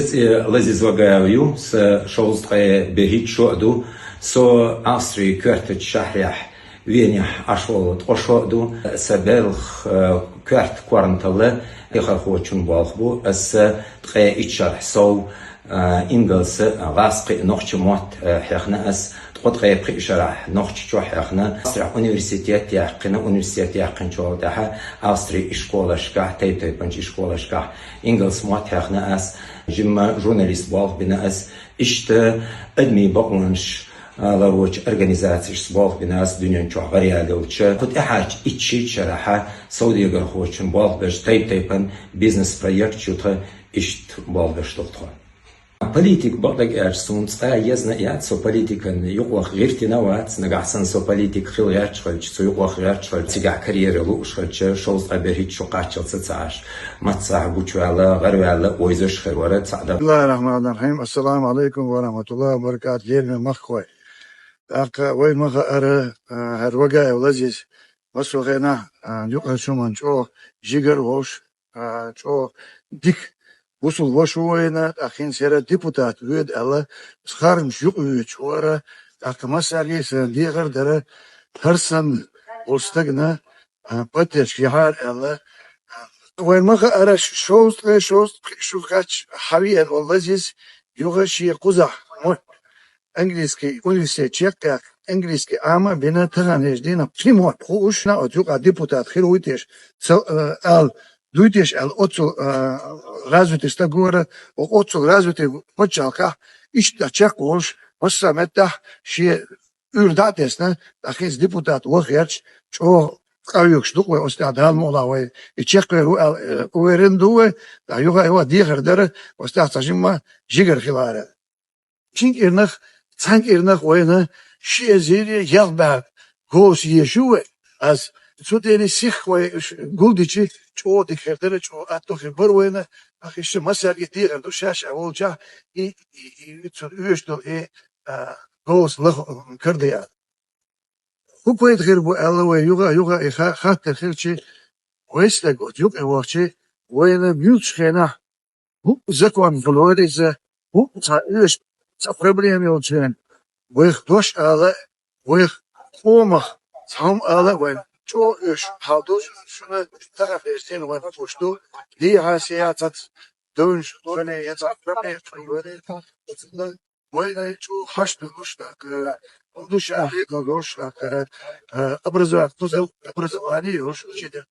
Лазизлагаю с шоустрая бегит шоду со Австрии квартет шахрях веня ашволот ошоду сабелх кварт кварантале يخرجون بالخبو اس تقي اتشرح سو انجلس غاسق نوخشموت حقنا اس تقي بقي شرح نوخشو حقنا استرا университет يحقنا университет يحقن شو ده أستري شكولا شكاه تيب بنش شكولا شكاه انجلس موت حقنا اس جمع журналист بالخ بنا اس اشت ادمي بقونش لروج организацииш بالخ بنا اس دنيا شو غريالة وش كنت احاج اتشي شرحه سعودية غرخوشن بالخ بش تيبن بيزنس بروجكت شو اشت بالخ بش دكتور Politik بدك أرسمت يزن يات سو politiken يقوخ غير تنوات نجحسن سو politik خليات شغل سو يقوخ غير شغل تيجا كارير لو شغل شوز أبرهيت شو قاتل تتعاش ما تصح بوشوالا غيروالا ويزش خيرورة تعدل. بسم الله الرحمن الرحيم. السلام عليكم ورحمة الله وبركاته. جيل مخوي. وين مخ هروجا ولزيز مسوغنا يقع شو من شو جيجر وش شو ديك وصل وشوينا أخين سيرة ديبوتات ويد الله سخارم شو ويشورا أكمساري سنديغر درة هرسن وستجنا بتش يهار الله وين ما أرى شو كاتش حبيان واللزيز يغشي قزح إنجليزكي أونيفرسيتيك إنجليزكي أما بنا تغانيش دينا بريمو خوشنا أتوقع ديبوتات خيرويتش ال دويتش ال أوتو развитый стагора أوتو развитый почалка إيش تشكوش وسامتها شيء أرداتنا أخيز ديبوتات وخيرش شو قايوكش دوه أستاذ هالمولاوي يتشكر ويرندوه أيوه أيوه ديغر دره أستاذ تجمع جيجر خلاره Çünkü irnak oyuna şieziri yalba gos yeşuve az sudeni sihve guldici çoğu dikerdere çoğu attoki bir oyuna akışı masar getiren do şaş avulca i üstü gos leh kırdıya. Bu poet gir bu Allah yuga hatta khirçi oysta got yuk evakçı oyuna mülçkena bu zakon florize bu üst проблемы очень. Вых дождь, але вых хомах, сам але вен. Чо иш халдуш, шуна тарaf ersin вен пушту. Ди хасиятат дönş, şöyle yatak böyle. Вен чо хашту душта. Душа хита душта. Образование, образование, уж читать.